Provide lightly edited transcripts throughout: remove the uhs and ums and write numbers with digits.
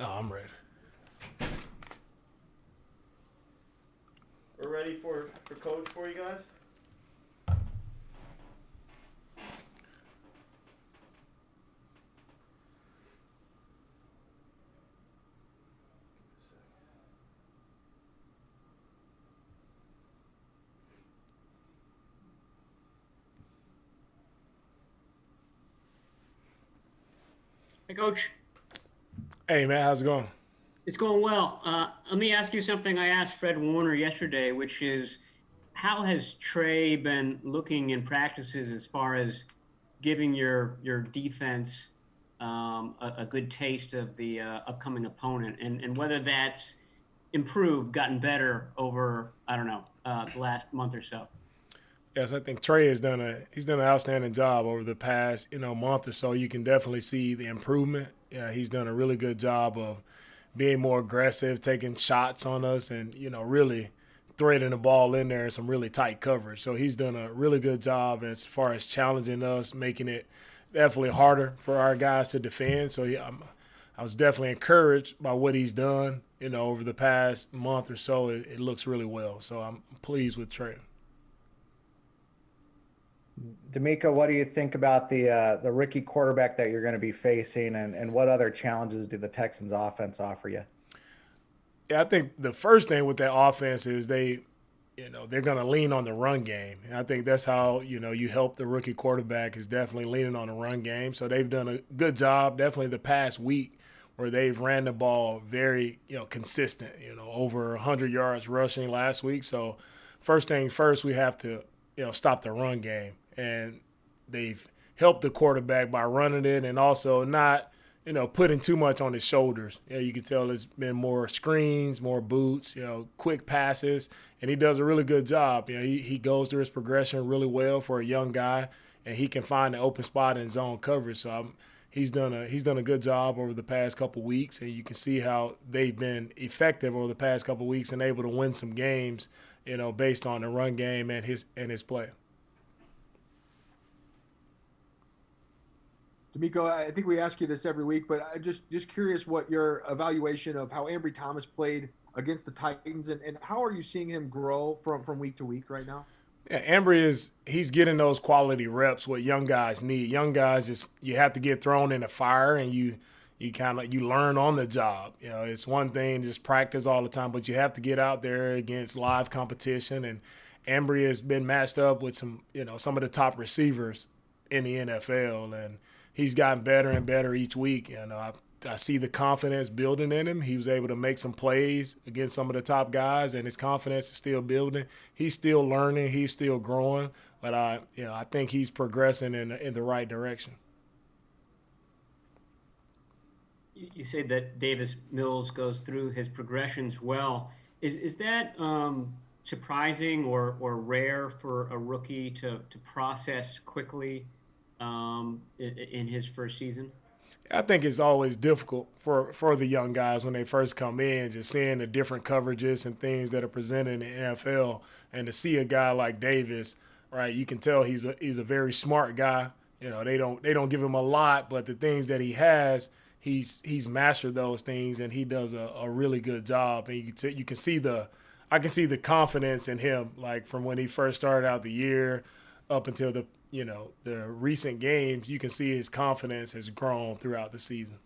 Oh, I'm ready. We're ready for coach for you guys. Hey, Coach. Hey, man, how's it going? It's going well. Let me ask you something I asked Fred Warner yesterday, which is how has Trey been looking in practices as far as giving your defense a good taste of the upcoming opponent, and whether that's improved, gotten better over, I don't know, the last month or so? Yes, I think Trey he's done an outstanding job over the past month or so. You can definitely see the improvement. Yeah, he's done a really good job of being more aggressive, taking shots on us, and really threading the ball in there in some really tight coverage. So he's done a really good job as far as challenging us, making it definitely harder for our guys to defend. So I was definitely encouraged by what he's done. Over the past month or so, it looks really well. So I'm pleased with Trey. DeMeco, what do you think about the rookie quarterback that you're going to be facing, and what other challenges do the Texans offense offer you? Yeah, I think the first thing with that offense is they're going to lean on the run game. And I think that's how, you help the rookie quarterback is definitely leaning on the run game. So they've done a good job, definitely the past week, where they've ran the ball very, consistent, over 100 yards rushing last week. So first thing first, we have to, stop the run game. And they've helped the quarterback by running it and also not, putting too much on his shoulders. You can tell there's been more screens, more boots, quick passes, and he does a really good job. He goes through his progression really well for a young guy, and he can find an open spot in zone coverage. So he's done a good job over the past couple weeks, and you can see how they've been effective over the past couple weeks and able to win some games, based on the run game and his play. DeMeco, I think we ask you this every week, but I just curious what your evaluation of how Ambry Thomas played against the Titans, and how are you seeing him grow from week to week right now? Yeah, Embry he's getting those quality reps what young guys need. Young guys you have to get thrown in the fire and you learn on the job. It's one thing just practice all the time, but you have to get out there against live competition. And Embry has been matched up with some of the top receivers in the NFL, and he's gotten better and better each week. I see the confidence building in him. He was able to make some plays against some of the top guys, and his confidence is still building. He's still learning. He's still growing, but I think he's progressing in the right direction. You say that Davis Mills goes through his progressions well. Is that surprising or rare for a rookie to process quickly in his first season? I think it's always difficult for the young guys when they first come in, just seeing the different coverages and things that are presented in the NFL, and to see a guy like Davis, right? You can tell he's a very smart guy. They don't give him a lot, but the things that he has, he's mastered those things, and he does a really good job. And you can see I can see the confidence in him, like from when he first started out the year up until the recent games. You can see his confidence has grown throughout the season.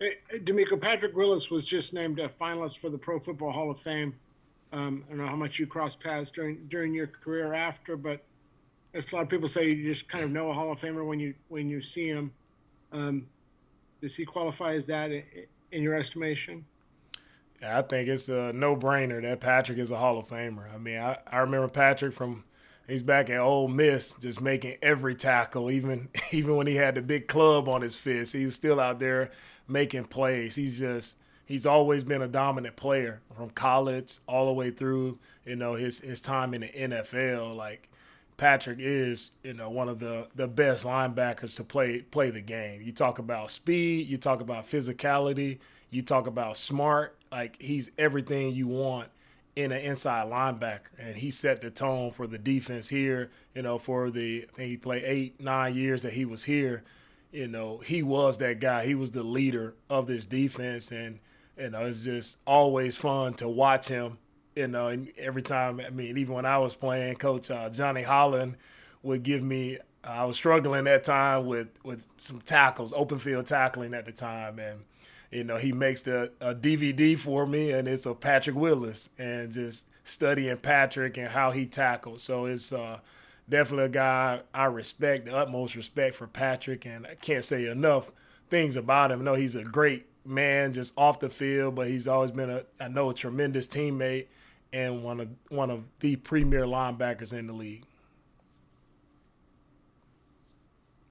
Hey, DeMeco, Patrick Willis was just named a finalist for the Pro Football Hall of Fame. I don't know how much you crossed paths during your career after, but as a lot of people say, you just kind of know a Hall of Famer when you see him. Does he qualify as that in your estimation? Yeah, I think it's a no-brainer that Patrick is a Hall of Famer. I mean, I remember Patrick he's back at Ole Miss, just making every tackle, even when he had the big club on his fist. He was still out there making plays. He's always been a dominant player from college all the way through, his time in the NFL. Like, Patrick is, one of the best linebackers to play the game. You talk about speed, you talk about physicality, you talk about smart. Like, he's everything you want in an inside linebacker, and he set the tone for the defense here. For I think he played 8-9 years that he was here. He was that guy. He was the leader of this defense, and it's just always fun to watch him. And every time, I mean, even when I was playing, Coach Johnny Holland would give me. I was struggling that time with some tackles, open field tackling at the time, and he makes a DVD for me, and it's a Patrick Willis, and just studying Patrick and how he tackles. So it's definitely a guy I respect, the utmost respect for Patrick, and I can't say enough things about him. I know he's a great man just off the field, but he's always been a tremendous teammate and one of the premier linebackers in the league.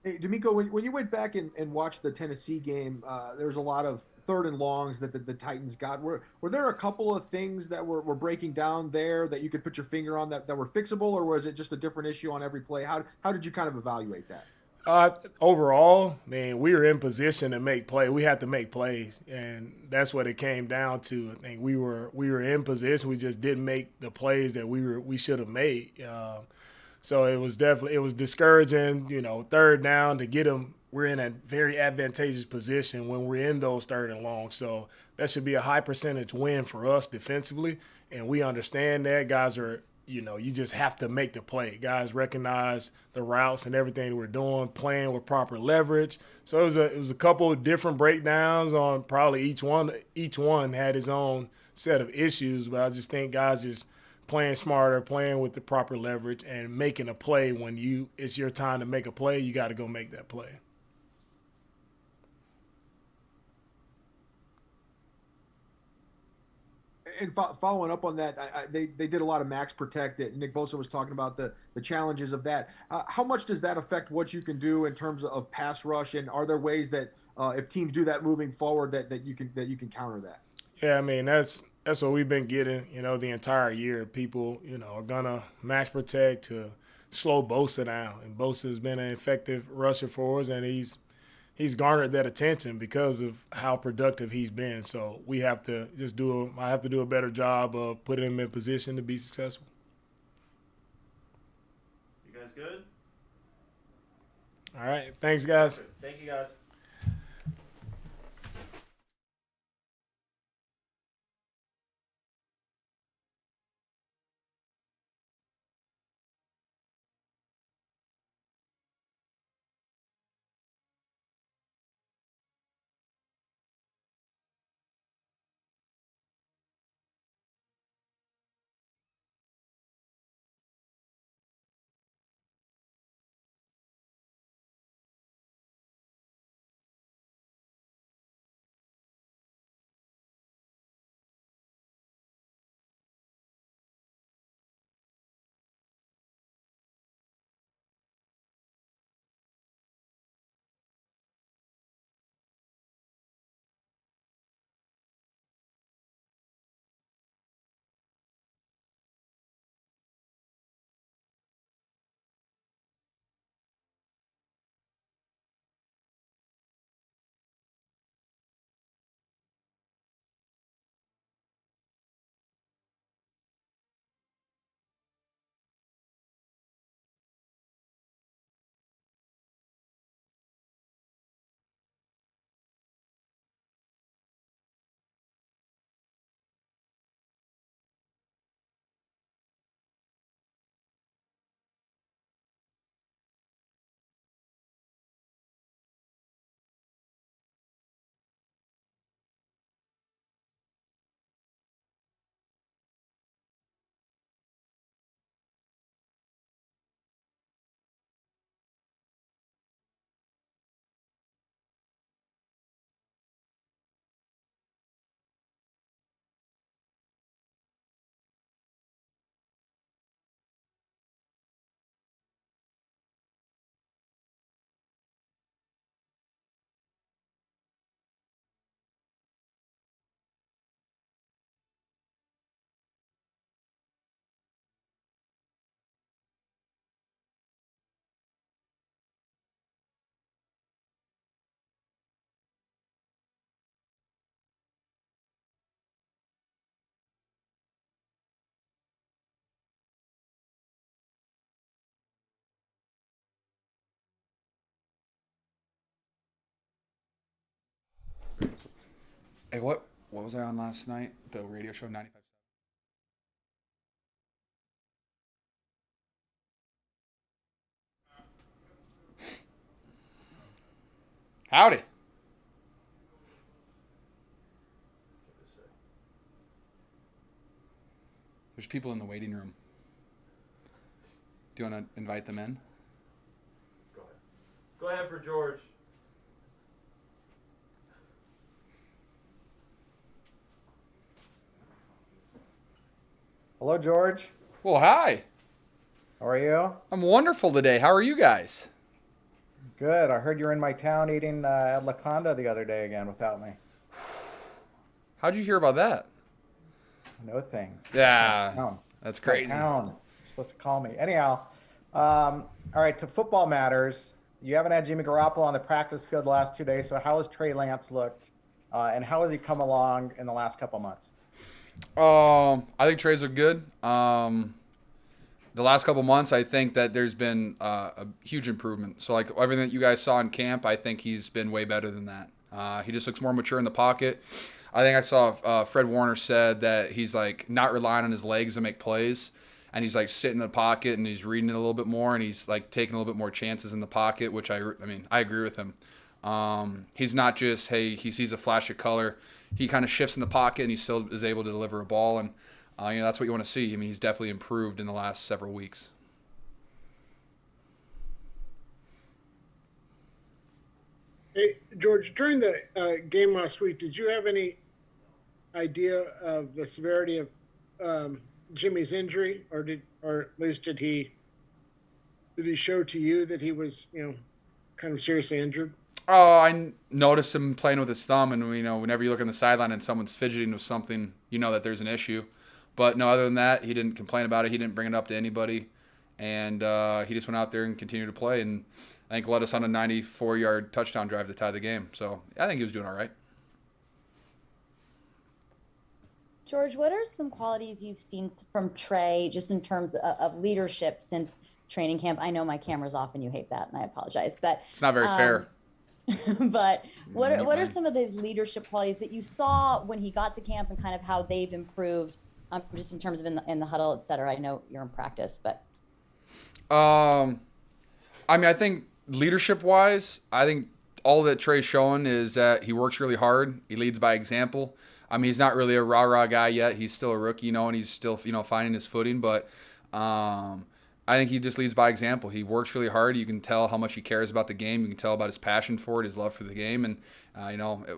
Hey, DeMeco, when you went back and watched the Tennessee game, there was a lot of third and longs that the Titans got. Were there a couple of things that were breaking down there that you could put your finger on that were fixable, or was it just a different issue on every play? How did you kind of evaluate that? Overall, man, we were in position to make play. We had to make plays, and that's what it came down to. I think we were in position. We just didn't make the plays that we should have made. So it was discouraging. Third down to get them. We're in a very advantageous position when we're in those third and long. So that should be a high percentage win for us defensively, and we understand that. Guys are. You just have to make the play. Guys recognize the routes and everything we're doing, playing with proper leverage. So it was a couple of different breakdowns on probably each one. Each one had his own set of issues, but I just think guys just playing smarter, playing with the proper leverage, and making a play when it's your time to make a play. You got to go make that play. And following up on that, they did a lot of max protect. It. Nick Bosa was talking about the challenges of that. How much does that affect what you can do in terms of pass rush? And are there ways that if teams do that moving forward that you can counter that? Yeah, I mean that's what we've been getting. The entire year. People are gonna max protect to slow Bosa down, and Bosa has been an effective rusher for us, and he's garnered that attention because of how productive he's been. So we have to I have to do a better job of putting him in position to be successful. You guys good? All right. Thanks, guys. Thank you, guys. Hey, what was I on last night? The radio show 95. Howdy. There's people in the waiting room. Do you want to invite them in? Go ahead. Go ahead for George. Hello, George. Well, hi. How are you? I'm wonderful today. How are you guys? Good. I heard you were in my town eating at La Conda the other day again without me. How'd you hear about that? No things. Yeah, Town. that's My crazy. town. You're supposed to call me. Anyhow, all right, to football matters. You haven't had Jimmy Garoppolo on the practice field the last 2 days, so how has Trey Lance looked? And how has he come along in the last couple months? I think Trey's look good. The last couple months, I think that there's been a huge improvement. So, like everything that you guys saw in camp, I think he's been way better than that. He just looks more mature in the pocket. I think I saw Fred Warner said that he's like not relying on his legs to make plays, and he's like sitting in the pocket and he's reading it a little bit more, and he's like taking a little bit more chances in the pocket, which I mean I agree with him. He's not just he sees a flash of color. He kind of shifts in the pocket and he still is able to deliver a ball, and that's what you want to see. I mean, he's definitely improved in the last several weeks. Hey, George, during the game last week, did you have any idea of the severity of Jimmy's injury, or at least did he show to you that he was, kind of seriously injured? Oh, I noticed him playing with his thumb, and whenever you look on the sideline and someone's fidgeting with something, you know that there's an issue. But no, other than that, he didn't complain about it. He didn't bring it up to anybody, and he just went out there and continued to play, and I think led us on a 94-yard touchdown drive to tie the game. So I think he was doing all right. George, what are some qualities you've seen from Trey just in terms of leadership since training camp? I know my camera's off and you hate that, and I apologize, but It's not very fair. But what are some of those leadership qualities that you saw when he got to camp and kind of how they've improved, just in terms of in the huddle, et cetera? I know you're in practice, but. I mean, I think leadership-wise, I think all that Trey's showing is that he works really hard. He leads by example. I mean, he's not really a rah-rah guy yet. He's still a rookie, and he's still, finding his footing. But I think he just leads by example. He works really hard. You can tell how much he cares about the game. You can tell about his passion for it, his love for the game. And,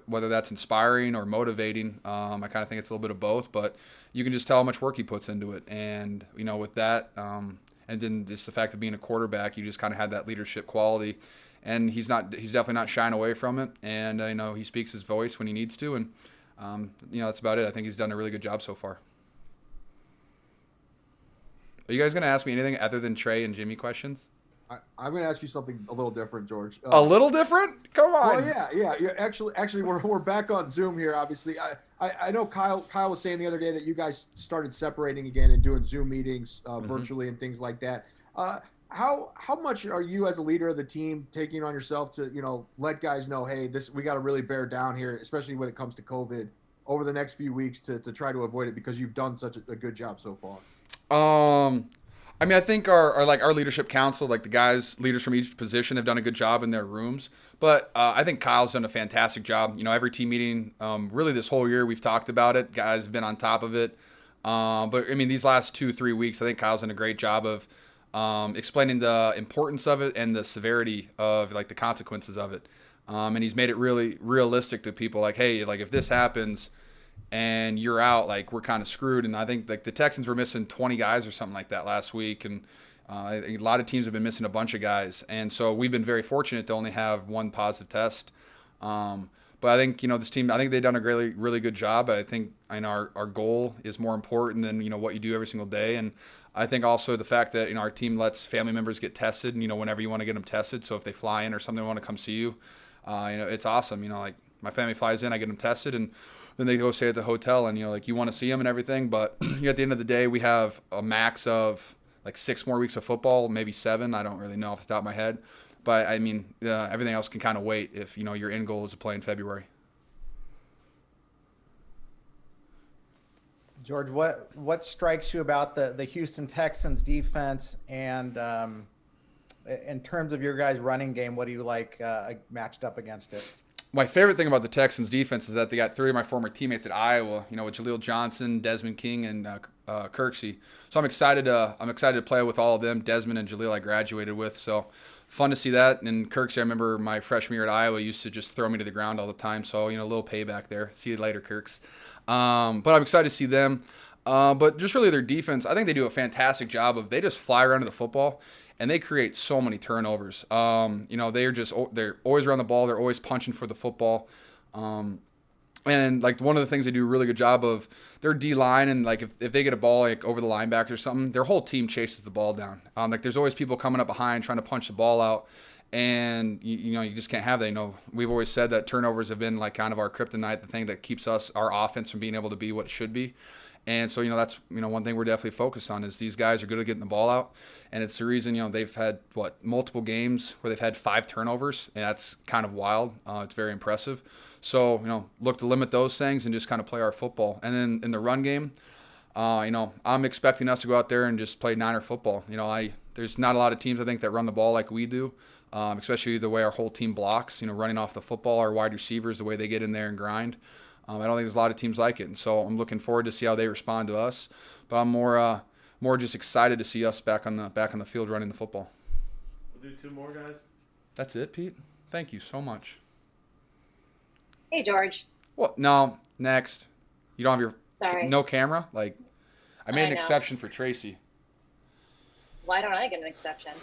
whether that's inspiring or motivating, I kind of think it's a little bit of both. But you can just tell how much work he puts into it. And, with that, and then just the fact of being a quarterback, you just kind of had that leadership quality. And he's definitely not shying away from it. And, he speaks his voice when he needs to. And, that's about it. I think he's done a really good job so far. Are you guys going to ask me anything other than Trey and Jimmy questions? I'm going to ask you something a little different, George. A little different? Come on. Well, yeah. Actually, we're back on Zoom here. Obviously, I know Kyle was saying the other day that you guys started separating again and doing Zoom meetings virtually and things like that. How much are you as a leader of the team taking on yourself to let guys know, hey, we got to really bear down here, especially when it comes to COVID, over the next few weeks to try to avoid it because you've done such a good job so far? I mean, I think our leadership council, like the leaders from each position, have done a good job in their rooms. But I think Kyle's done a fantastic job. Every team meeting, really this whole year, we've talked about it. Guys have been on top of it. But I mean, these last 2-3 weeks, I think Kyle's done a great job of explaining the importance of it and the severity of like the consequences of it. And he's made it really realistic to people. Like, hey, like if this happens and you're out, like we're kind of screwed. And I think like the Texans were missing 20 guys or something like that last week, and a lot of teams have been missing a bunch of guys, and so we've been very fortunate to only have one positive test. But I think this team, I think they've done a really really good job. I think our goal is more important than what you do every single day, and I think also the fact that our team lets family members get tested, whenever you want to get them tested. So if they fly in or something, they want to come see you, it's awesome. Like my family flies in, I get them tested, and then they go stay at the hotel, and like you want to see them and everything. But at the end of the day, we have a max of like 6 more weeks of football, maybe 7. I don't really know off the top of my head. But I mean, everything else can kind of wait if your end goal is to play in February. George, what strikes you about the Houston Texans defense, and in terms of your guys' running game, what do you like matched up against it? My favorite thing about the Texans defense is that they got three of my former teammates at Iowa, with Jaleel Johnson, Desmond King, and Kirksey. So I'm excited to play with all of them. Desmond and Jaleel I graduated with, so fun to see that. And Kirksey, I remember my freshman year at Iowa used to just throw me to the ground all the time. So, a little payback there. See you later, Kirks. But I'm excited to see them. But just really their defense, I think they do a fantastic job they just fly around to the football. And they create so many turnovers. They're always around the ball. They're always punching for the football. And like one of the things they do a really good job of, their D line, and like if they get a ball like over the linebacker or something, their whole team chases the ball down. Like there's always people coming up behind trying to punch the ball out, and you just can't have that. We've always said that turnovers have been like kind of our kryptonite, the thing that keeps our offense from being able to be what it should be. And so, that's, one thing we're definitely focused on is these guys are good at getting the ball out. And it's the reason, they've had, multiple games where they've had 5 turnovers. And that's kind of wild. It's very impressive. So, look to limit those things and just kind of play our football. And then in the run game, I'm expecting us to go out there and just play Niner football. There's not a lot of teams, I think, that run the ball like we do, especially the way our whole team blocks, running off the football, our wide receivers, the way they get in there and grind. I don't think there's a lot of teams like it, and so I'm looking forward to see how they respond to us. But I'm more just excited to see us back on the field running the football. We'll do 2 more, guys. That's it, Pete. Thank you so much. Hey, George. Well, no, next. You don't have your Sorry. No camera. Like, I made an know. exception for Tracy. Why don't I get an exception?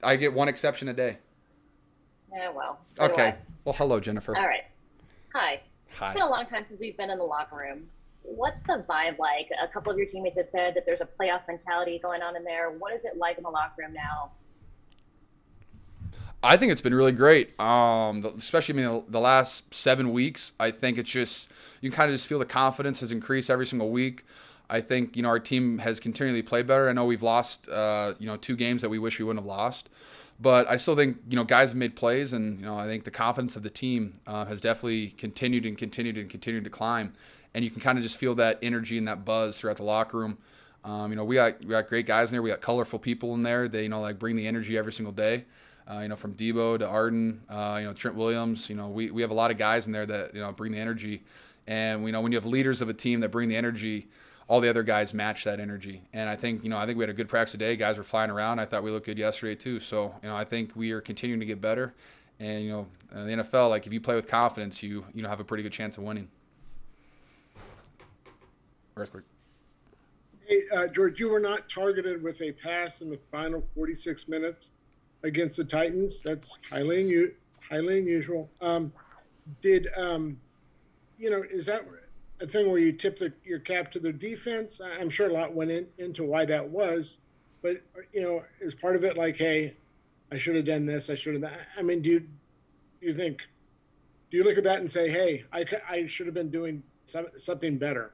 I get 1 exception a day. Yeah, well. So do Okay. I. Well, hello, Jennifer. All right. Hi. Hi. It's been a long time since we've been in the locker room. What's the vibe like? A couple of your teammates have said that there's a playoff mentality going on in there. What is it like in the locker room now? I think it's been really great. Especially the last 7 weeks. I think it's just, you can kind of just feel the confidence has increased every single week. I think, our team has continually played better. I know we've lost, 2 games that we wish we wouldn't have lost. But I still think, guys have made plays, and, I think the confidence of the team has definitely continued to climb. And you can kind of just feel that energy and that buzz throughout the locker room. We got great guys in there. We got colorful people in there. They, bring the energy every single day. From Debo to Arden, Trent Williams. We have a lot of guys in there that, bring the energy. And, when you have leaders of a team that bring the energy, all the other guys match that energy. And I think we had a good practice today. Guys were flying around. I thought we looked good yesterday too. So, I think we are continuing to get better. And, in the NFL, like if you play with confidence, you have a pretty good chance of winning. Earthquake. Hey, George, you were not targeted with a pass in the final 46 minutes against the Titans. That's highly unusual. Is that a thing where you tip your cap to the defense? I'm sure a lot went into why that was, but is part of it like, hey, I should have done this, I should have that? I mean, do you look at that and say, hey, I should have been doing something better?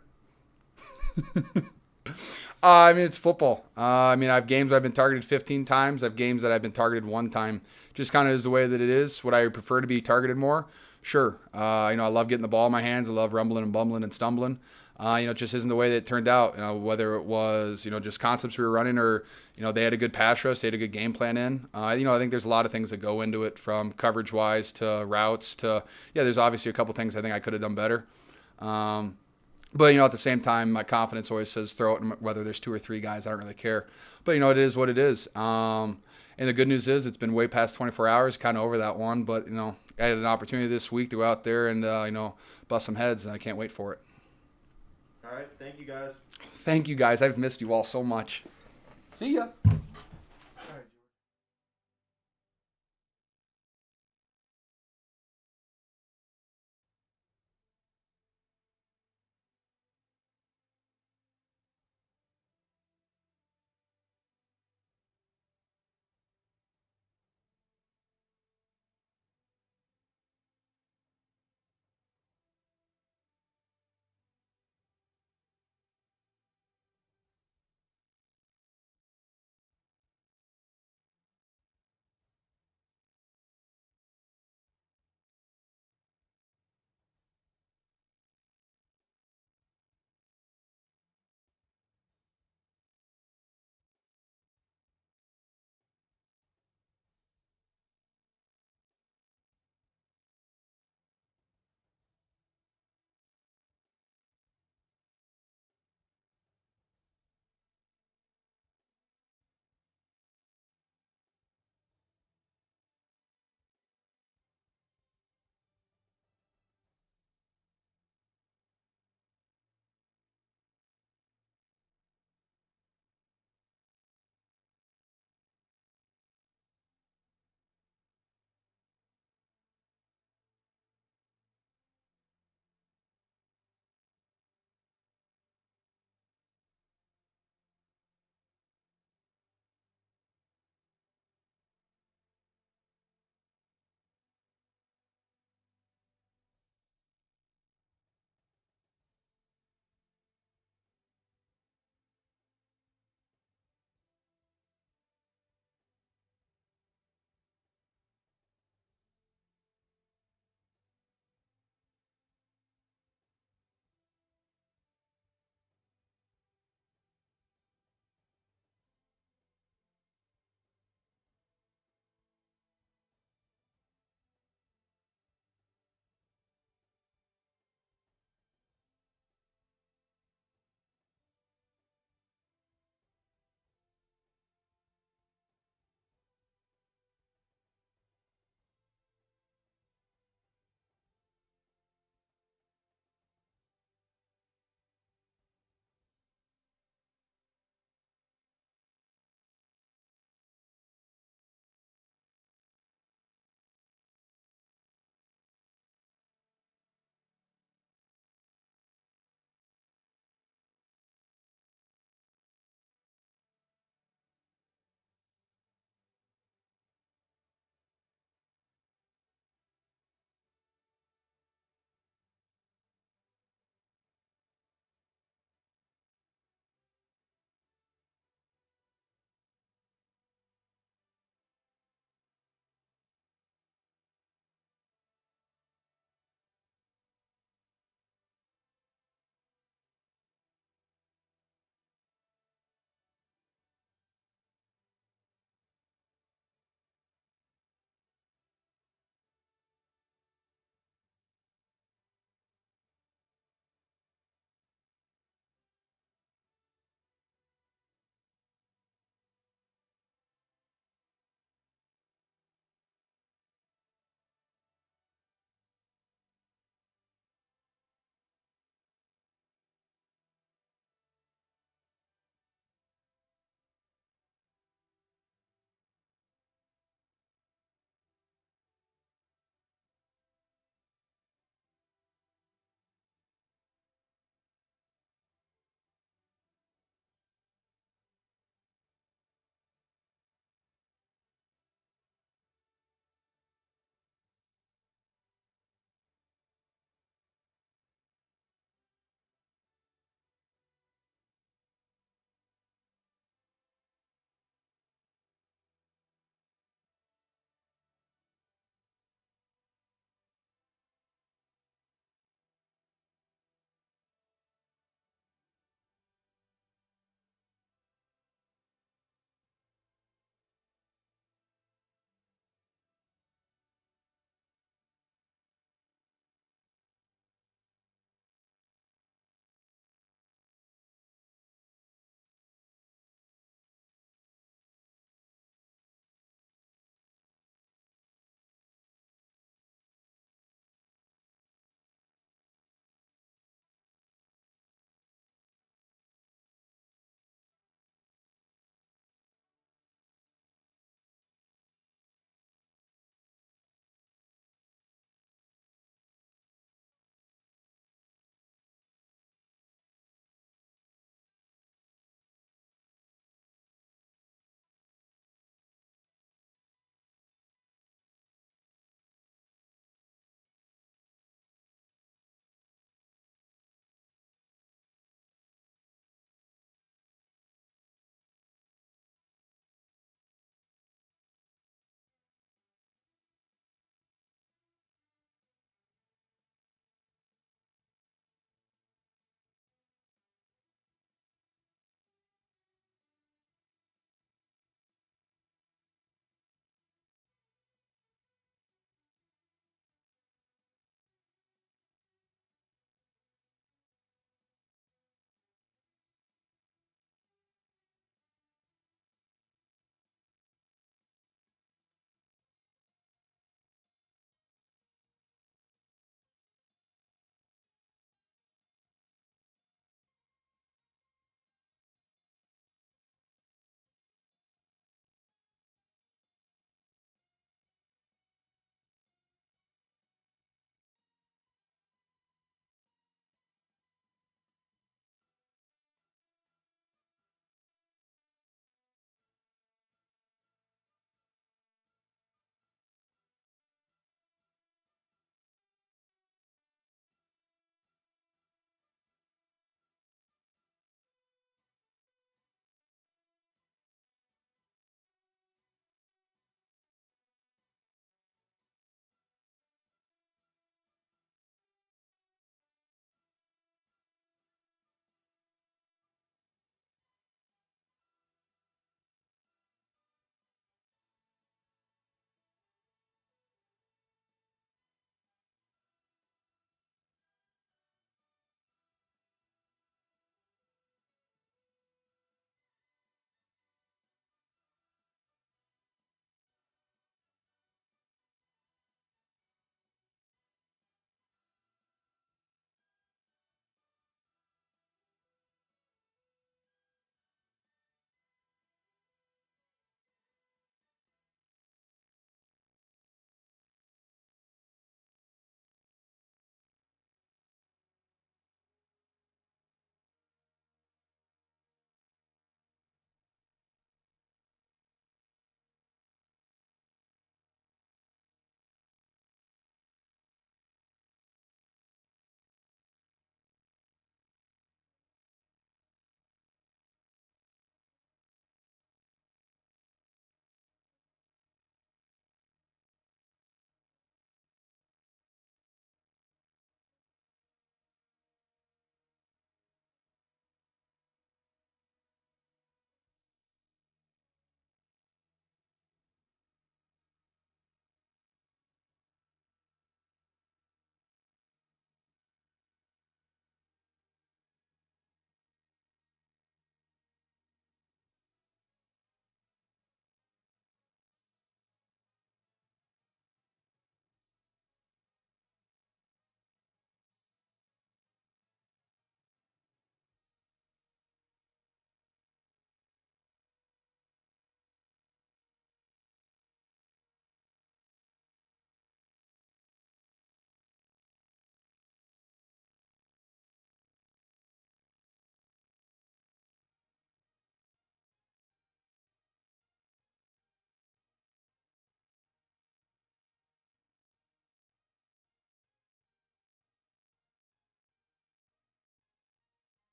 It's football. I have games I've been targeted 15 times. I have games that I've been targeted 1 time. Just kind of is the way that it is. Would I prefer to be targeted more? Sure. I love getting the ball in my hands. I love rumbling and bumbling and stumbling. It just isn't the way that it turned out. Whether it was, just concepts we were running or, they had a good pass rush, they had a good game plan in. I think there's a lot of things that go into it, from coverage-wise to routes to, there's obviously a couple things I think I could have done better. But, at the same time, my confidence always says throw it, and whether there's 2 or 3 guys, I don't really care. But, it is what it is. And the good news is it's been way past 24 hours, kind of over that one. But, I had an opportunity this week to go out there and, bust some heads, and I can't wait for it. All right. Thank you, guys. Thank you, guys. I've missed you all so much. See ya.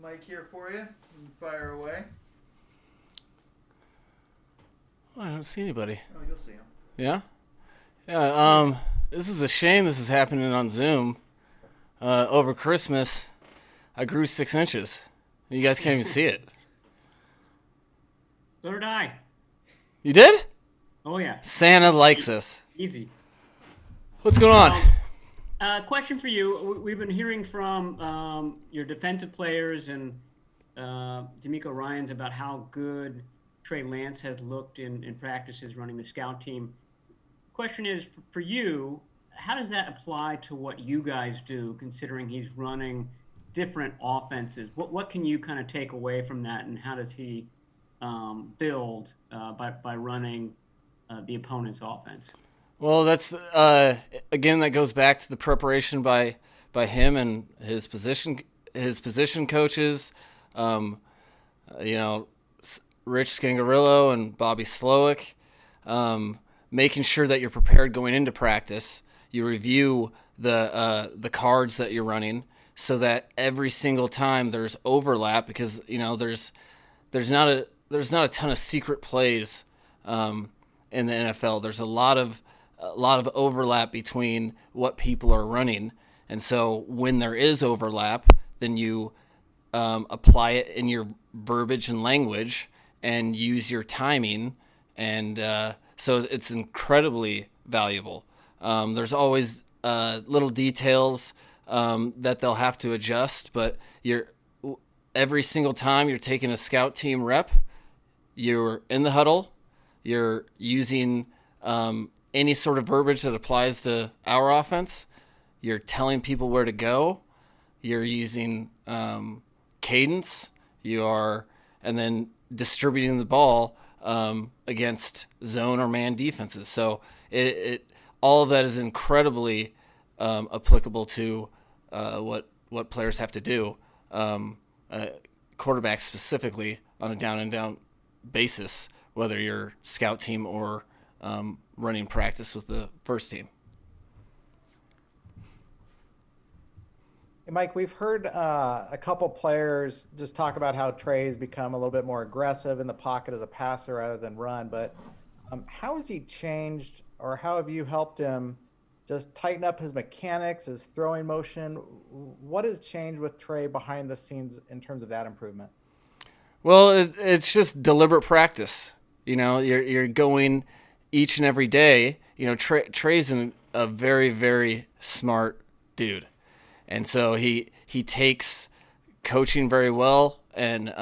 Mike here for you. Fire away. Oh, I don't see anybody. Oh, you'll see him. Yeah? Yeah, this is a shame this is happening on Zoom. Over Christmas, I grew 6 inches. You guys can't even see it. So did I. You did? Oh, yeah. Santa likes us. Easy. What's going on? Question for you. We've been hearing from your defensive players and DeMeco Ryans about how good Trey Lance has looked in practices running the scout team. Question is, for you, how does that apply to what you guys do, considering he's running different offenses? What can you kind of take away from that, and how does he build by running the opponent's offense? Well, that's again, that goes back to the preparation by him and his position coaches. Rich Scangarillo and Bobby Slowick, making sure that you're prepared going into practice. You review the cards that you're running so that every single time there's overlap, because there's not a ton of secret plays in the NFL. There's a lot of overlap between what people are running, and so when there is overlap, then you apply it in your verbiage and language and use your timing, and so it's incredibly valuable. There's always little details that they'll have to adjust, but every single time you're taking a scout team rep, you're in the huddle, you're using any sort of verbiage that applies to our offense, you're telling people where to go, you're using cadence, and then distributing the ball against zone or man defenses. So all of that is incredibly applicable to what players have to do, quarterbacks specifically, on a down and down basis, whether you're scout team or running practice with the first team. Hey, Mike, we've heard a couple players just talk about how Trey's become a little bit more aggressive in the pocket as a passer rather than run, but how has he changed, or how have you helped him just tighten up his mechanics, his throwing motion? What has changed with Trey behind the scenes in terms of that improvement? Well, it's just deliberate practice. You're going each and every day. Trey's a very, very smart dude. And so he takes coaching very well, and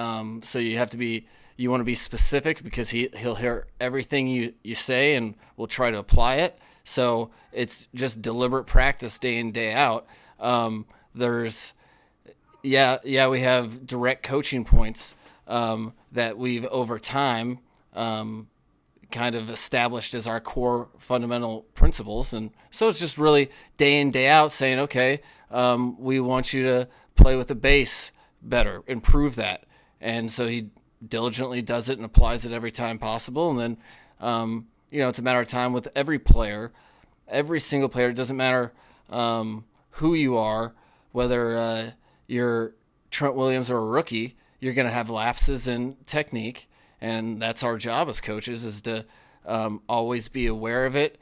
so you want to be specific, because he'll hear everything you say and will try to apply it. So it's just deliberate practice day in, day out. We have direct coaching points that we've over time kind of established as our core fundamental principles. And so it's just really day in, day out saying, okay, we want you to play with the base better, improve that. And so he diligently does it and applies it every time possible. And then, it's a matter of time with every player, every single player. It doesn't matter who you are, whether you're Trent Williams or a rookie, you're going to have lapses in technique. And that's our job as coaches, is to always be aware of it,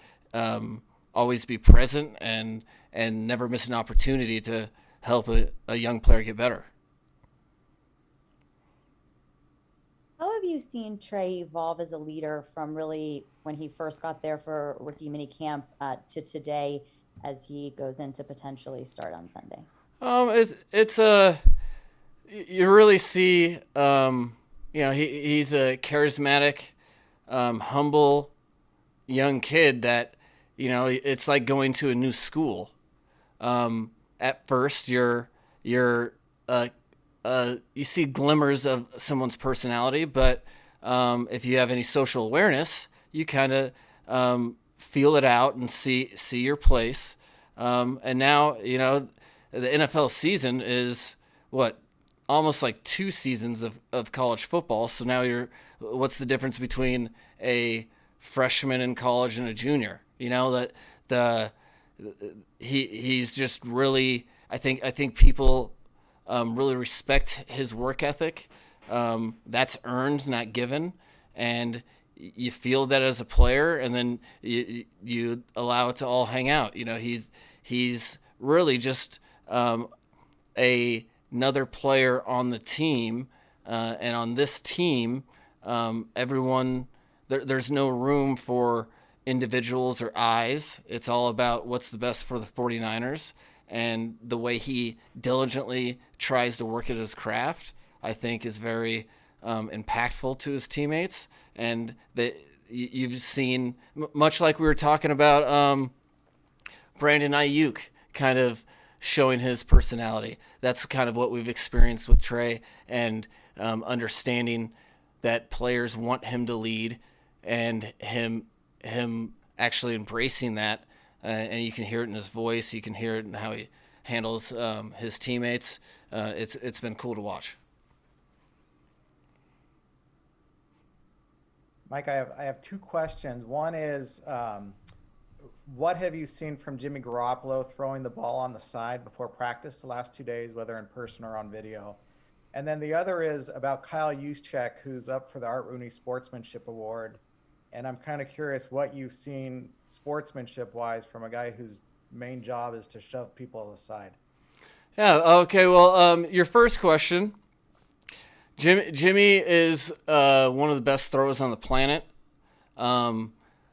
always be present, and never miss an opportunity to help a young player get better. How have you seen Trey evolve as a leader from really when he first got there for rookie mini camp to today, as he goes in to potentially start on Sunday? You really see, he's a charismatic, humble young kid that, it's like going to a new school. At first, you see glimmers of someone's personality, but if you have any social awareness, you kind of feel it out and see your place. And now, the NFL season is almost like 2 seasons of college football. So now what's the difference between a freshman in college and a junior? He's just really, I think people really respect his work ethic. That's earned, not given, and you feel that as a player, and then you allow it to all hang out. He's really just another player on the team, and on this team, everyone there's no room for individuals or eyes. It's all about what's the best for the 49ers, and the way he diligently tries to work at his craft, I think, is very impactful to his teammates. And that you've seen, much like we were talking about Brandon Ayuk kind of showing his personality. That's kind of what we've experienced with Trey, and understanding that players want him to lead, and him actually embracing that. And you can hear it in his voice. You can hear it in how he handles his teammates. It's been cool to watch. Mike, I have two questions. One is, what have you seen from Jimmy Garoppolo throwing the ball on the side before practice the last 2 days, whether in person or on video? And then the other is about Kyle Juszczyk, who's up for the Art Rooney Sportsmanship Award. And I'm kind of curious what you've seen sportsmanship-wise from a guy whose main job is to shove people aside. Yeah, okay, well, your first question, Jimmy is one of the best throwers on the planet.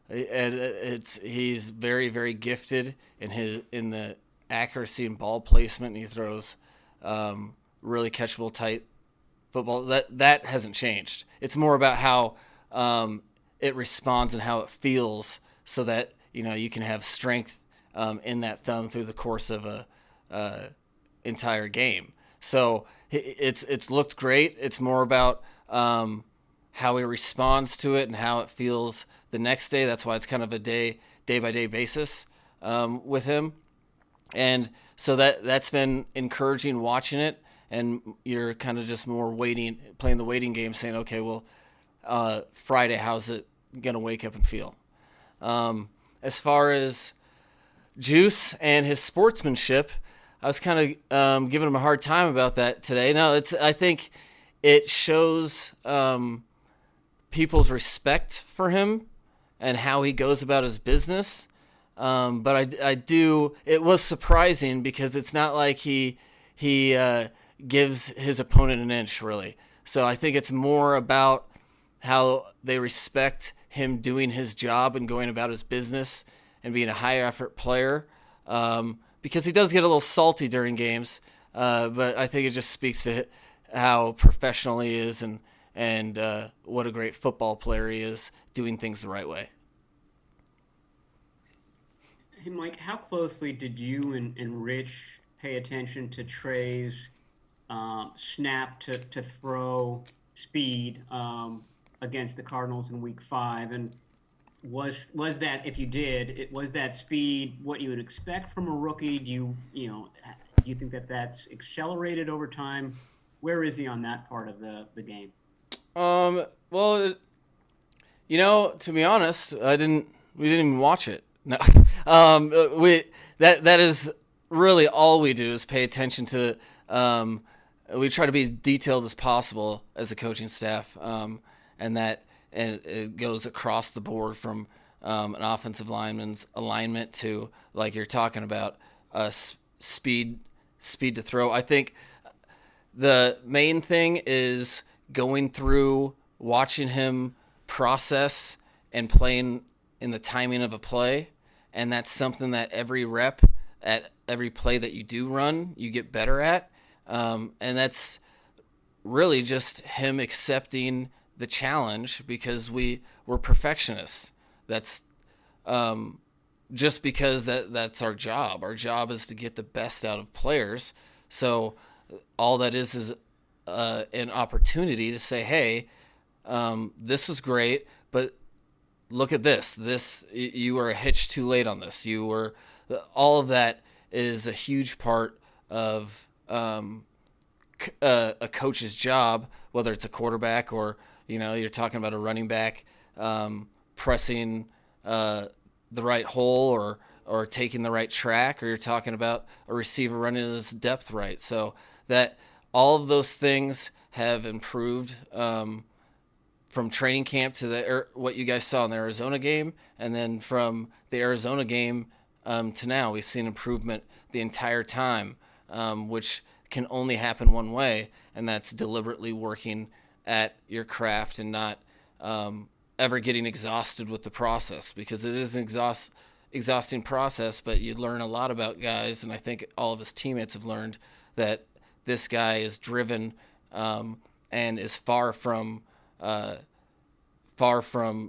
He's very, very gifted in the accuracy and ball placement, and he throws really catchable, tight football. That hasn't changed. It's more about how it responds and how it feels, so that you can have strength in that thumb through the course of a entire game. So it's looked great. It's more about how he responds to it and how it feels the next day. That's why it's kind of a day by day basis with him. And so that's been encouraging watching it. And you're kind of just more playing the waiting game, saying, okay, well, Friday, how's it going to wake up and feel? As far as Juice and his sportsmanship, I was kind of giving him a hard time about that today. No, I think it shows people's respect for him and how he goes about his business. But it was surprising, because it's not like he gives his opponent an inch, really. So I think it's more about how they respect him doing his job and going about his business and being a high effort player. Because he does get a little salty during games, but I think it just speaks to how professional he is and what a great football player he is, doing things the right way. Hey, Mike, how closely did you and Rich pay attention to Trey's snap to throw speed against the Cardinals in Week 5? And was that, if you did, was that speed what you would expect from a rookie? Do you think that that's accelerated over time? Where is he on that part of the game? Well, to be honest, we didn't even watch it. No. That is really all we do, is pay attention to. We try to be as detailed as possible as a coaching staff, and it goes across the board from an offensive lineman's alignment to, like you're talking about, speed to throw. I think the main thing is going through, watching him process and playing in the timing of a play, and that's something that every rep at every play that you do run, you get better at, and that's really just him accepting the challenge, because we're perfectionists. That's just because that's our job. Our job is to get the best out of players. So all that is an opportunity to say, hey, this was great, but look at this. You were a hitch too late on this. All of that is a huge part of a coach's job, whether it's a quarterback or you're talking about a running back pressing the right hole or taking the right track, or you're talking about a receiver running his depth right. So that all of those things have improved from training camp to what you guys saw in the Arizona game, and then from the Arizona game to now. We've seen improvement the entire time, which can only happen one way, and that's deliberately working at your craft and not ever getting exhausted with the process, because it is an exhausting process, but you learn a lot about guys, and I think all of his teammates have learned that this guy is driven and is far from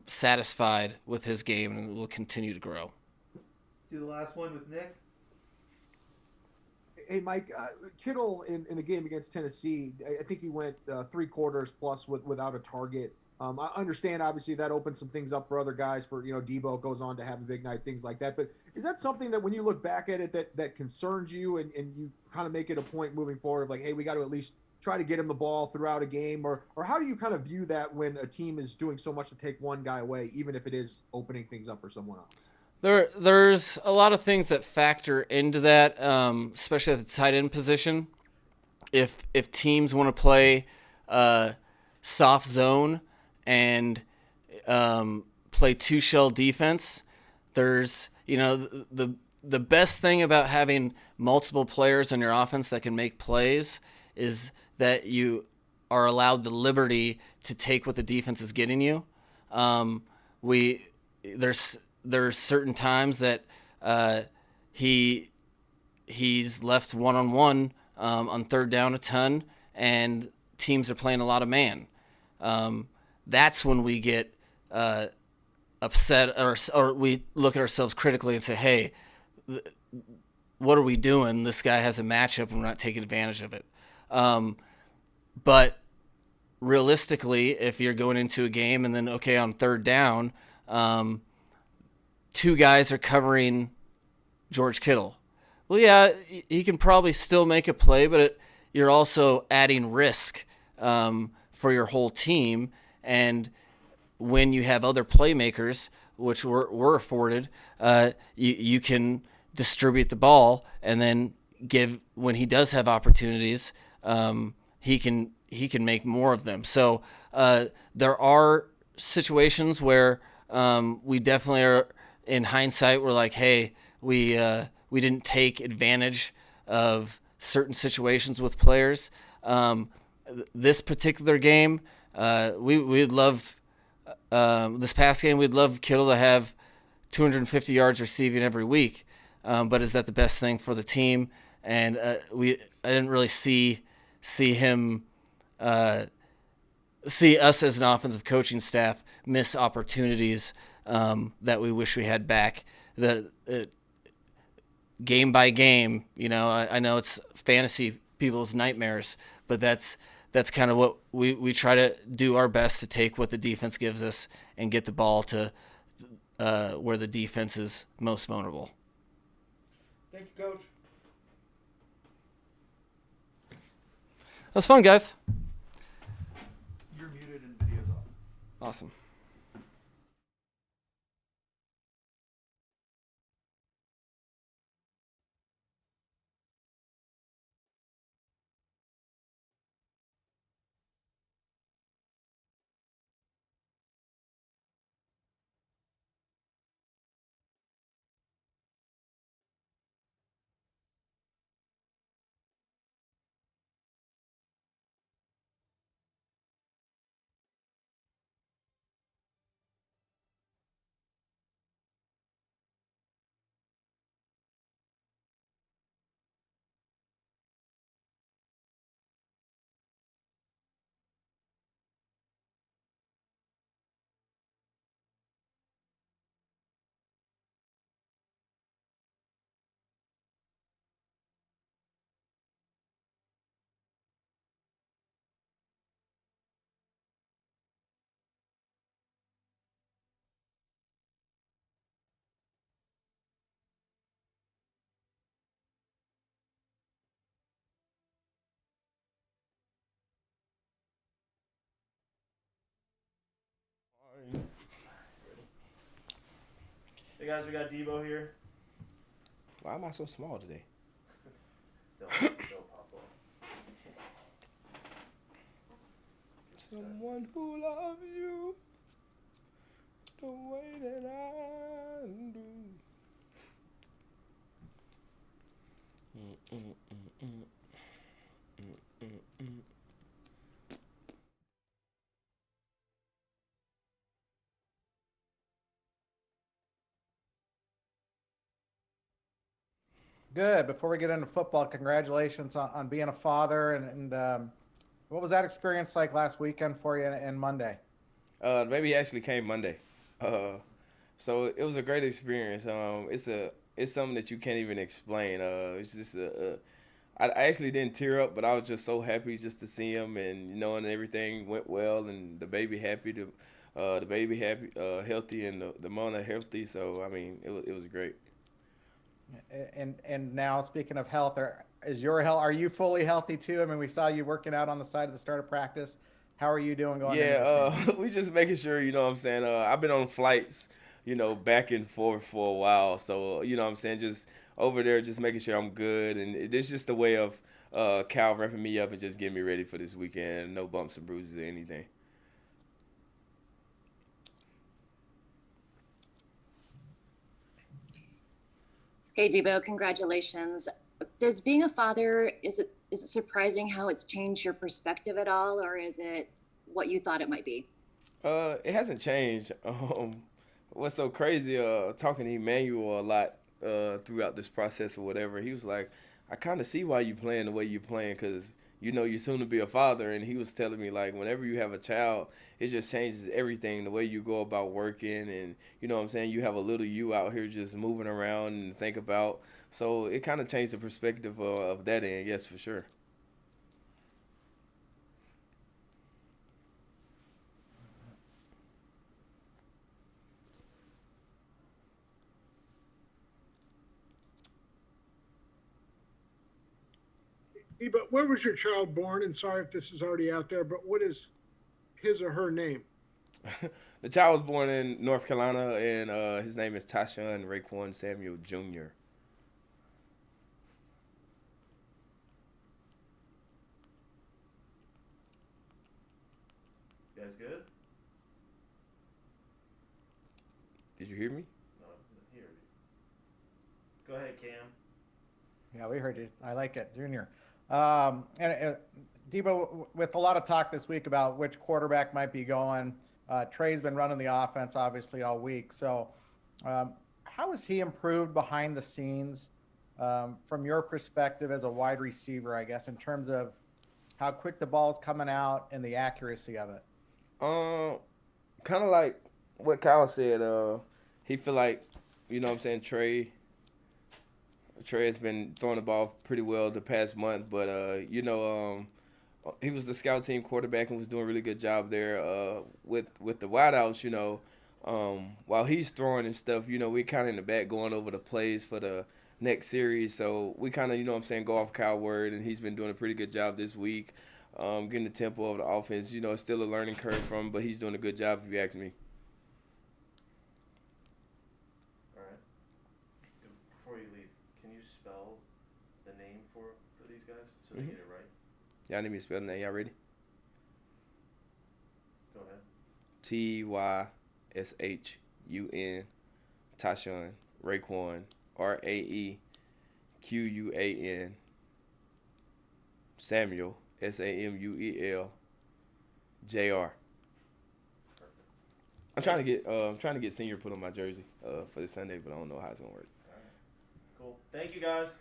satisfied with his game, and will continue to grow. Do the last one with Nick. Hey, Mike, Kittle in the game against Tennessee, I think he went 3 quarters plus without a target. I understand, obviously, that opens some things up for other guys. For, Debo goes on to have a big night, things like that. But is that something that when you look back at it that concerns you, and you kind of make it a point moving forward of like, hey, we got to at least try to get him the ball throughout a game? Or how do you kind of view that when a team is doing so much to take one guy away, even if it is opening things up for someone else? There's a lot of things that factor into that, especially at the tight end position. If teams want to play soft zone and play 2-shell defense, there's the best thing about having multiple players on your offense that can make plays is that you are allowed the liberty to take what the defense is getting you. There's certain times that he's left one-on-one on third down a ton, and teams are playing a lot of man. That's when we get upset, or we look at ourselves critically and say, hey, what are we doing? This guy has a matchup and we're not taking advantage of it. But realistically, if you're going into a game and then, okay, on third down, 2 guys are covering George Kittle. Well, yeah, he can probably still make a play, but you're also adding risk for your whole team. And when you have other playmakers, which we're afforded, you can distribute the ball, and then when he does have opportunities, he can make more of them. So there are situations where we definitely are. In hindsight, we're like, hey, we didn't take advantage of certain situations with players. This particular game, we'd love this past game. We'd love Kittle to have 250 yards receiving every week, but is that the best thing for the team? And I didn't really see him see us as an offensive coaching staff miss opportunities that we wish we had back. The game by game, I know it's fantasy people's nightmares, but that's kind of what we try to do our best to take what the defense gives us and get the ball to where the defense is most vulnerable. Thank you, Coach. That was fun, guys. You're muted and video's off. Awesome. Hey guys, we got Debo here. Why am I so small today? They'll pop up. Someone who loves you the way that I do. Good. Before we get into football, congratulations on being a father. And what was that experience like last weekend for you and Monday? The baby actually came Monday, so it was a great experience. It's something that you can't even explain. It's just I actually didn't tear up, but I was just so happy just to see him and knowing everything went well and the baby happy, the baby happy, healthy, and the mother healthy. So I mean, it was great. And now speaking of health, are you fully healthy too? I mean, we saw you working out on the side at the start of practice. How are you doing going into this game? We just making sure, you know what I'm saying. I've been on flights, back and forth for a while, so you know what I'm saying, just over there, just making sure I'm good, and it's just a way of Cal repping me up and just getting me ready for this weekend. No bumps and bruises or anything. Hey, Debo, congratulations. Does being a father, is it surprising how it's changed your perspective at all, or is it what you thought it might be? It hasn't changed. What's so crazy? Talking to Emmanuel a lot throughout this process or whatever. He was like, I kind of see why you playing the way you playing, because you're soon to be a father. And he was telling me, like, whenever you have a child, it just changes everything, the way you go about working, and you know what I'm saying, you have a little you out here just moving around and think about. So it kind of changed the perspective of that end, yes, for sure. But where was your child born? And sorry if this is already out there, but what is his or her name? The child was born in North Carolina, and his name is Tashawn Raekwon Samuel Jr. You guys good? Did you hear me? No, I hear you. Go ahead, Cam. Yeah, we heard you. I like it, Junior. And Debo, with a lot of talk this week about which quarterback might be going, Trey's been running the offense obviously all week. So how has he improved behind the scenes from your perspective as a wide receiver, I guess, in terms of how quick the ball's coming out and the accuracy of it? Kind of like what Kyle said. He feel like, you know what I'm saying, Trey has been throwing the ball pretty well the past month, but he was the scout team quarterback and was doing a really good job there. With the wideouts, while he's throwing and stuff, we kind of in the back going over the plays for the next series. So we kind of, you know what I'm saying, go off Kyle word, and he's been doing a pretty good job this week, getting the tempo of the offense. It's still a learning curve from him, but he's doing a good job if you ask me. All right. Before you leave, can you spell the name for these guys so they get it right? Y'all need me to spell the name. Y'all ready? Go ahead. Tyshun, Tashawn Raekwon, Raequan, Samuel, Samuel, Jr. I'm trying to get senior put on my jersey for this Sunday, but I don't know how it's gonna work. All right. Cool. Thank you, guys.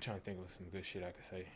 trying to think of some good shit I could say.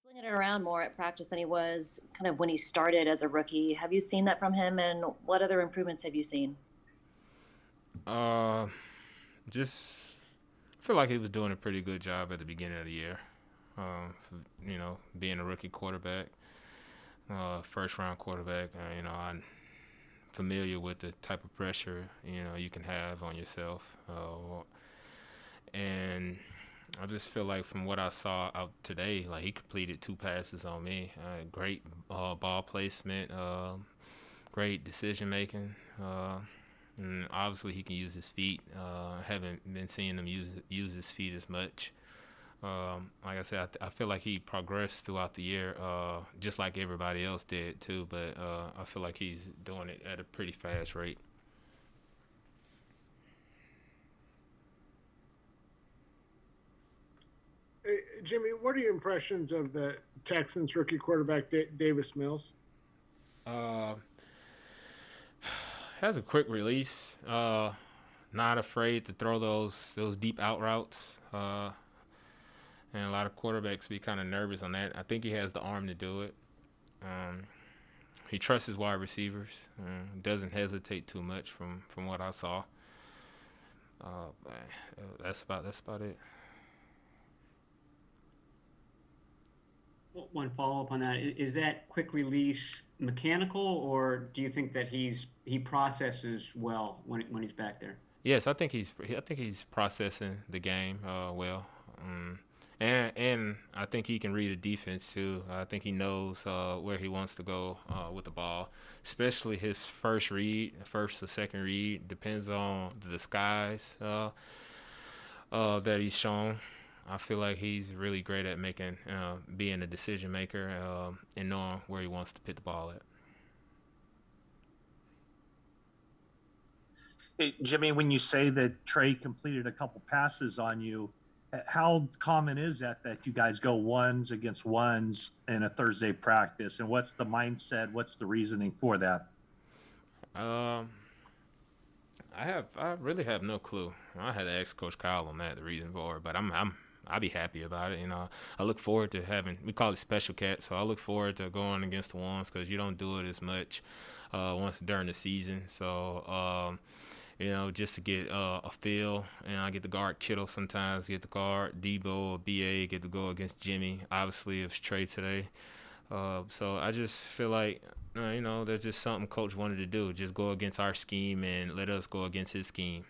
Slinging it around more at practice than he was kind of when he started as a rookie. Have you seen that from him, and what other improvements have you seen? Just I feel like he was doing a pretty good job at the beginning of the year. Being a rookie quarterback, first round quarterback. I'm familiar with the type of pressure you can have on yourself, and I just feel like from what I saw out today, like he completed 2 passes on me. Great ball placement, great decision making. And obviously he can use his feet. Haven't been seeing him use his feet as much. Like I said, I feel like he progressed throughout the year, just like everybody else did too. But I feel like he's doing it at a pretty fast rate. Hey, Jimmy, what are your impressions of the Texans rookie quarterback Davis Mills? Has a quick release. Not afraid to throw those deep out routes. And a lot of quarterbacks be kind of nervous on that. I think he has the arm to do it. He trusts his wide receivers. Doesn't hesitate too much from what I saw. That's about it. One follow-up on that. Is that quick release mechanical, or do you think that he processes well when he's back there? Yes, I think he's processing the game well. And I think he can read a defense too. I think he knows where he wants to go with the ball, especially his first or second read. Depends on the disguise that he's shown. I feel like he's really great at being a decision maker and knowing where he wants to put the ball at. Hey, Jimmy, when you say that Trey completed a couple passes on you, how common is that you guys go ones against ones in a Thursday practice? And what's the mindset? What's the reasoning for that? I really have no clue. I had to ask Coach Kyle on that, the reason for it, but I'll be happy about it. I look forward to we call it special cat, so I look forward to going against the ones because you don't do it as much once during the season. So, just to get a feel, and I get to guard Kittle sometimes, get to guard Debo or BA, get to go against Jimmy. Obviously, it was Trey today. So I just feel like, there's just something Coach wanted to do, just go against our scheme and let us go against his scheme.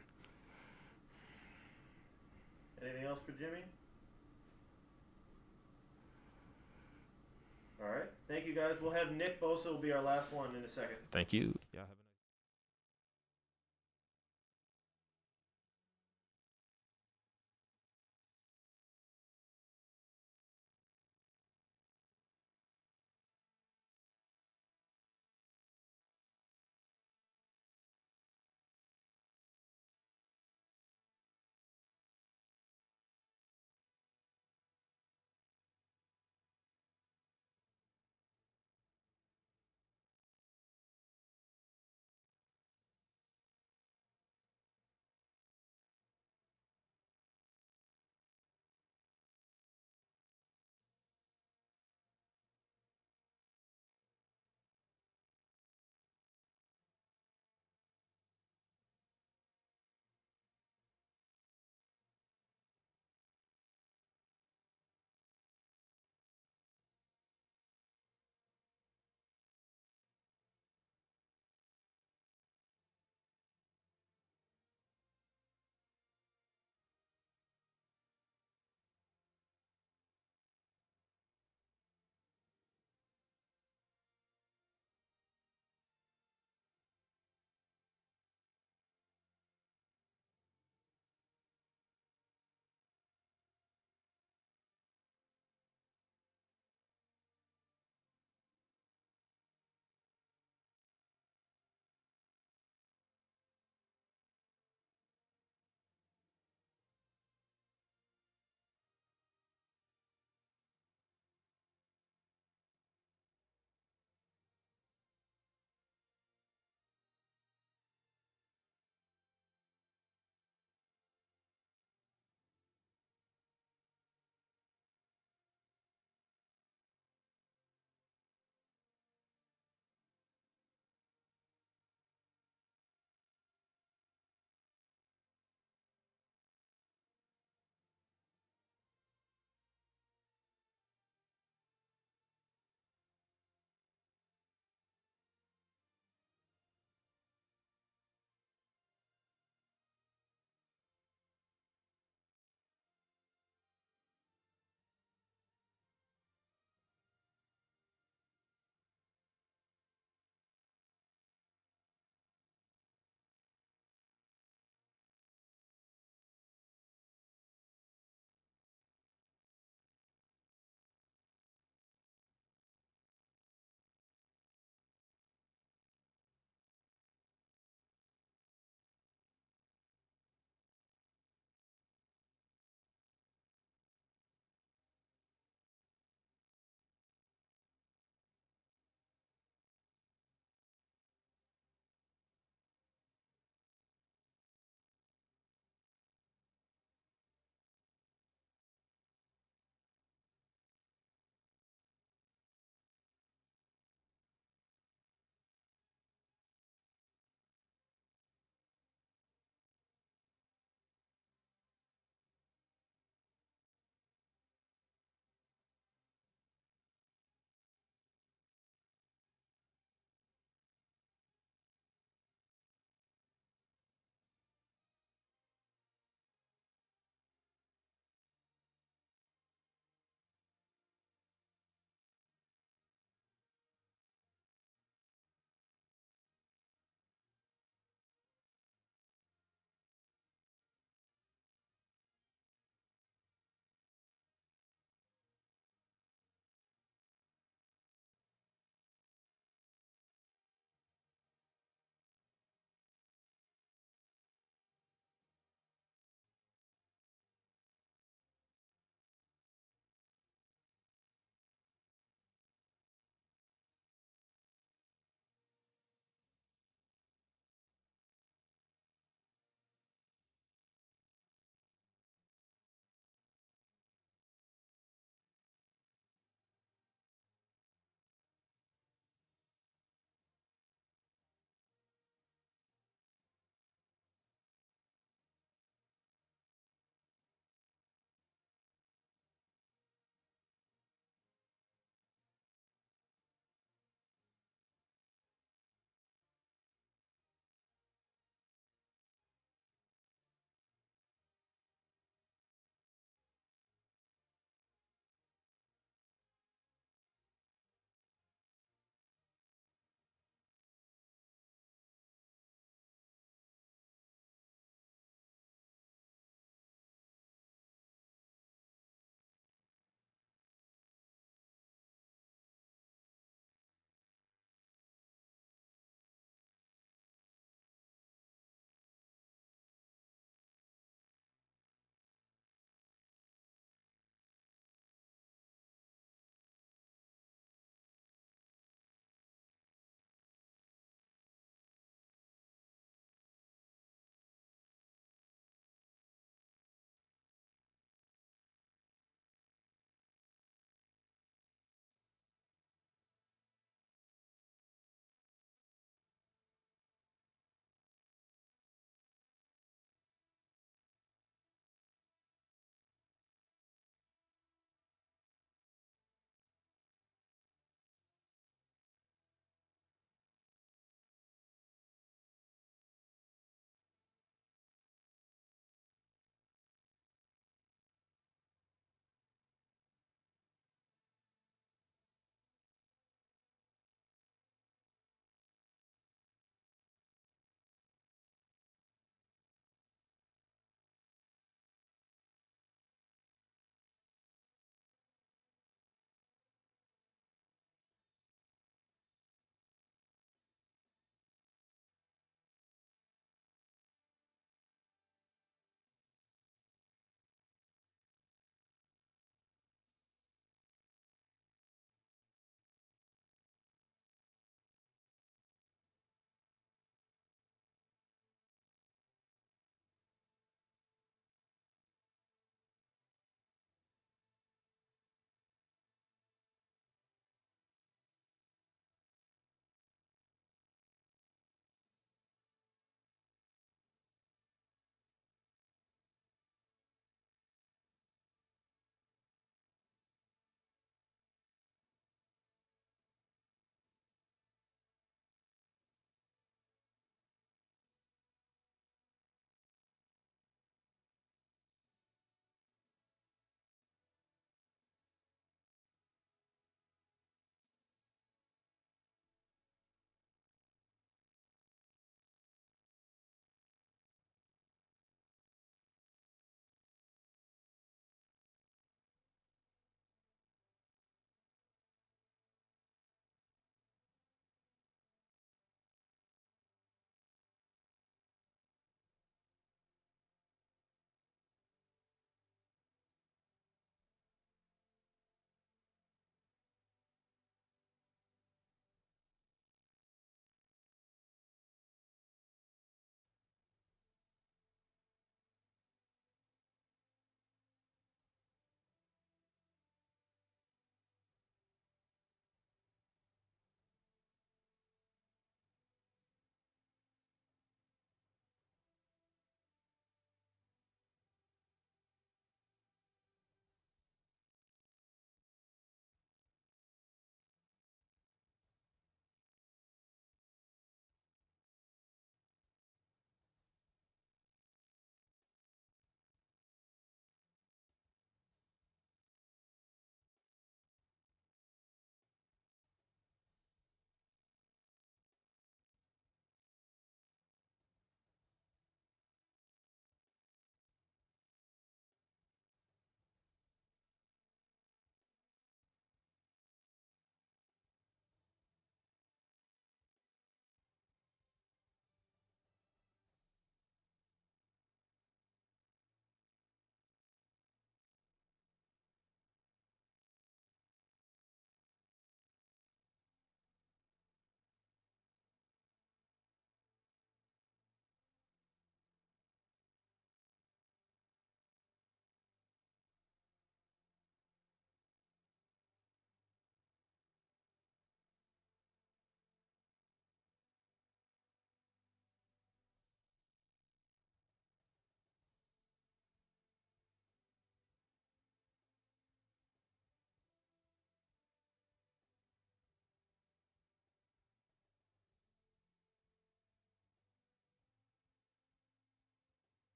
Anything else for Jimmy? All right. Thank you, guys. We'll have Nick Bosa will be our last one in a second. Thank you. Yeah.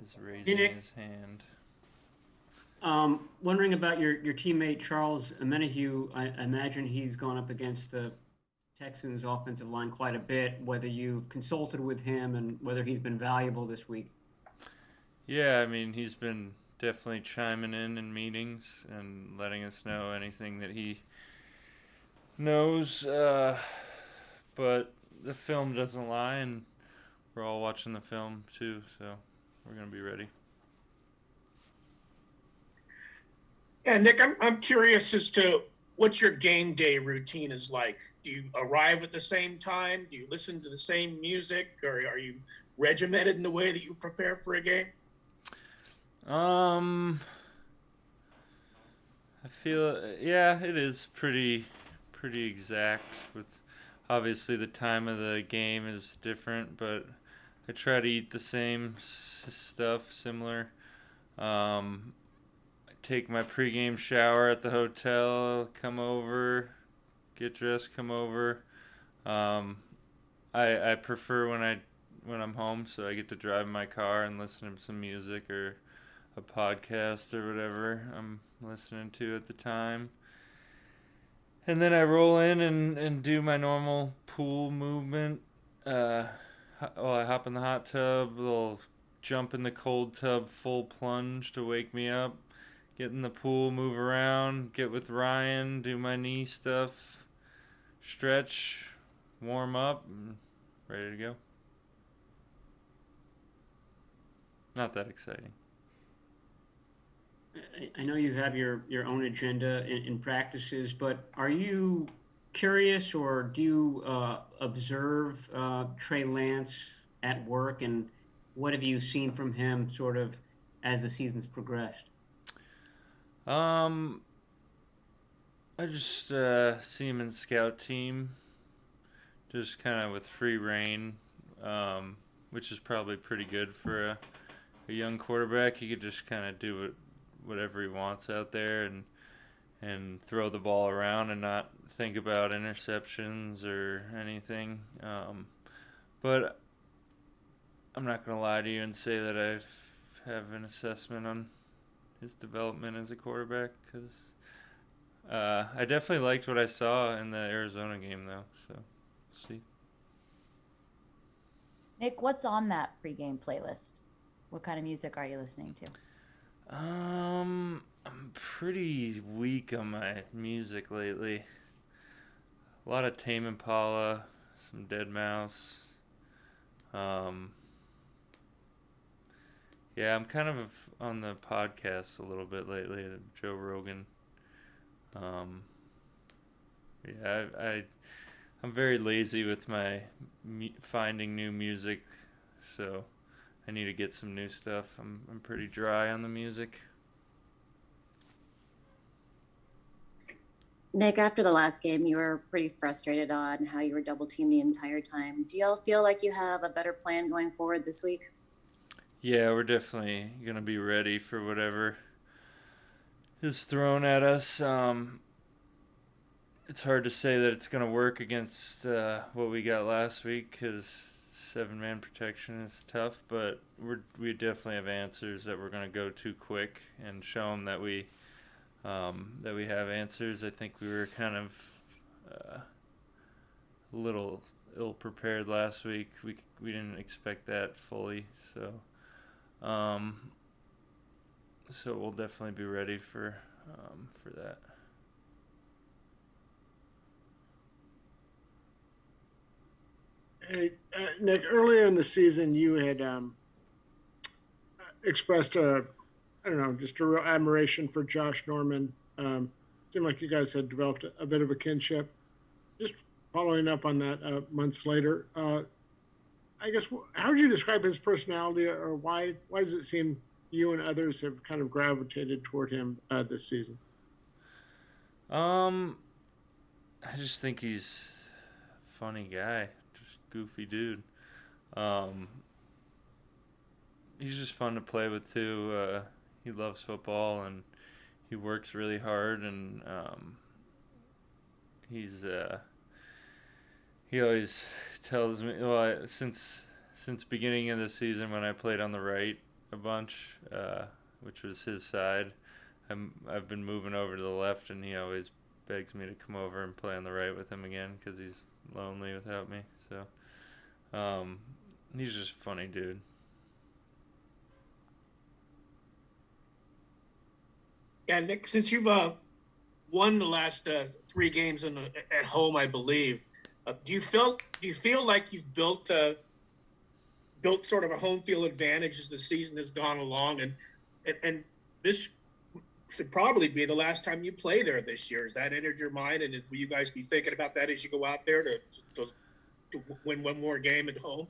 is raising Nick. his hand. Wondering about your teammate Charles Menahue. I imagine he's gone up against the Texans offensive line quite a bit, whether you consulted with him and whether he's been valuable this week. Yeah, I mean, he's been definitely chiming in meetings and letting us know anything that he knows. But the film doesn't lie, and we're all watching the film too, so we're going to be ready. Yeah, Nick, I'm curious as to what your game day routine is like. Do you arrive at the same time? Do you listen to the same music? Or are you regimented in the way that you prepare for a game? I feel, yeah, it is pretty exact. With obviously the time of the game is different, but I try to eat the same stuff, similar. Take my pregame shower at the hotel, come over, get dressed, come over. I prefer when I'm home, so I get to drive my car and listen to some music or a podcast or whatever I'm listening to at the time. And then I roll in and do my normal pool movement. I hop in the hot tub, little jump in the cold tub, full plunge to wake me up. Get in the pool, move around, get with Ryan, do my knee stuff, stretch, warm up, and ready to go. Not that exciting. I know you have your own agenda in practices, but are you curious or do you observe Trey Lance at work, and what have you seen from him sort of as the season's progressed? I just see him in scout team, just kind of with free reign, which is probably pretty good for a young quarterback. He could just kind of do whatever he wants out there and throw the ball around and not think about interceptions or anything. But I'm not going to lie to you and say that I have an assessment on his development as a quarterback, because I definitely liked what I saw in the Arizona game, though. So, we'll see. Nick, what's on that pregame playlist? What kind of music are you listening to? I'm pretty weak on my music lately. A lot of Tame Impala, some Dead Mouse. Yeah, I'm kind of on the podcast a little bit lately, Joe Rogan. Yeah, I'm very lazy with my finding new music, so I need to get some new stuff. I'm pretty dry on the music. Nick, after the last game, you were pretty frustrated on how you were double teamed the entire time. Do y'all feel like you have a better plan going forward this week? Yeah, we're definitely going to be ready for whatever is thrown at us. It's hard to say that it's going to work against what we got last week, because 7-man protection is tough, but we definitely have answers that we're going to go to quick and show them that we have answers. I think we were kind of a little ill-prepared last week. We didn't expect that fully, so we'll definitely be ready for that. Hey, Nick, earlier in the season, you had expressed just a real admiration for Josh Norman. Seemed like you guys had developed a bit of a kinship. Just following up on that months later, I guess, how would you describe his personality, or why does it seem you and others have kind of gravitated toward him this season? I just think he's a funny guy, just goofy dude. He's just fun to play with too. He loves football and he works really hard, and he always tells me, since beginning of the season when I played on the right, a bunch, which was his side. I've been moving over to the left, and he always begs me to come over and play on the right with him again because he's lonely without me. So he's just a funny dude. Yeah, Nick, since you've won the last 3 games at home, I believe, do you feel like you've built sort of a home field advantage as the season has gone along, and this should probably be the last time you play there this year? Has that entered your mind, and will you guys be thinking about that as you go out there to win one more game at home?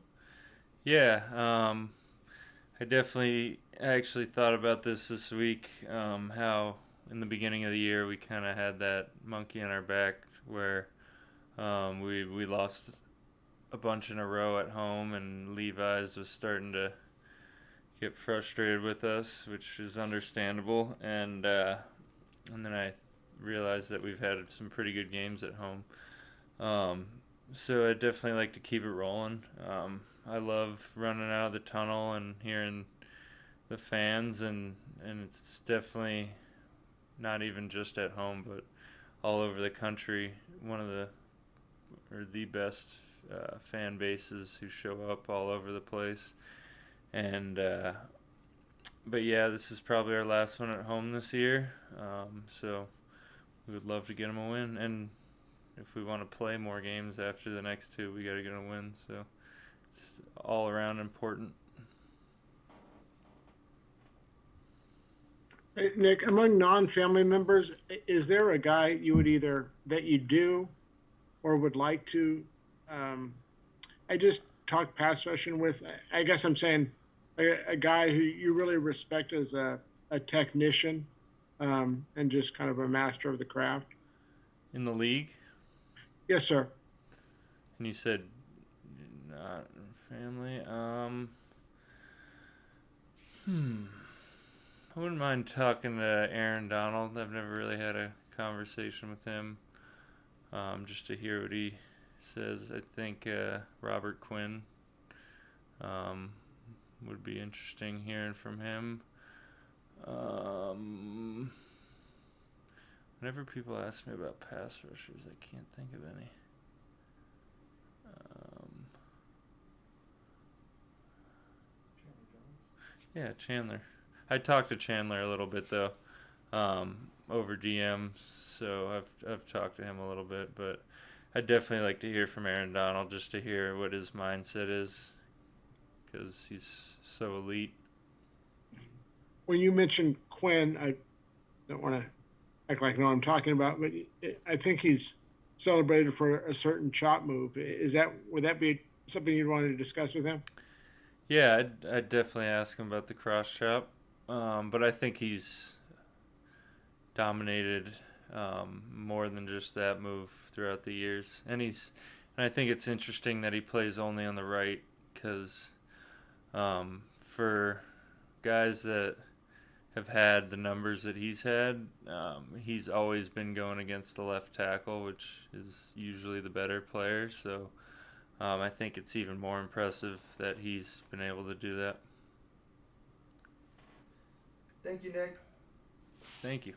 Yeah, I actually thought about this week, how in the beginning of the year we kind of had that monkey on our back where we lost a bunch in a row at home, and Levi's was starting to get frustrated with us, which is understandable, and then I realized that we've had some pretty good games at home. So I definitely like to keep it rolling. I love running out of the tunnel and hearing the fans, and it's definitely not even just at home, but all over the country. One of the best fan bases who show up all over the place. And but yeah, this is probably our last one at home this year. So we would love to get them a win, and if we want to play more games after the next 2, we got to get a win. So it's all around important. Hey, Nick, among non-family members, is there a guy you would either that you do or would like to? I just talked pass rushing with. I guess I'm saying a guy who you really respect as a technician, and just kind of a master of the craft. In the league? Yes, sir. And you said not family. I wouldn't mind talking to Aaron Donald. I've never really had a conversation with him, just to hear what he says. I think Robert Quinn would be interesting hearing from him. Whenever people ask me about pass rushers, I can't think of any. Yeah, Chandler. I talked to Chandler a little bit though, over DM, so I've talked to him a little bit, but I'd definitely like to hear from Aaron Donald just to hear what his mindset is, because he's so elite. When you mentioned Quinn, I don't want to act like I know what I'm talking about, but I think he's celebrated for a certain chop move. Would that be something you'd want to discuss with him? Yeah, I'd definitely ask him about the cross chop, but I think he's dominated more than just that move throughout the years, and I think it's interesting that he plays only on the right, because for guys that have had the numbers that he's had, he's always been going against the left tackle, which is usually the better player. So I think it's even more impressive that he's been able to do that. Thank you, Nick. Thank you.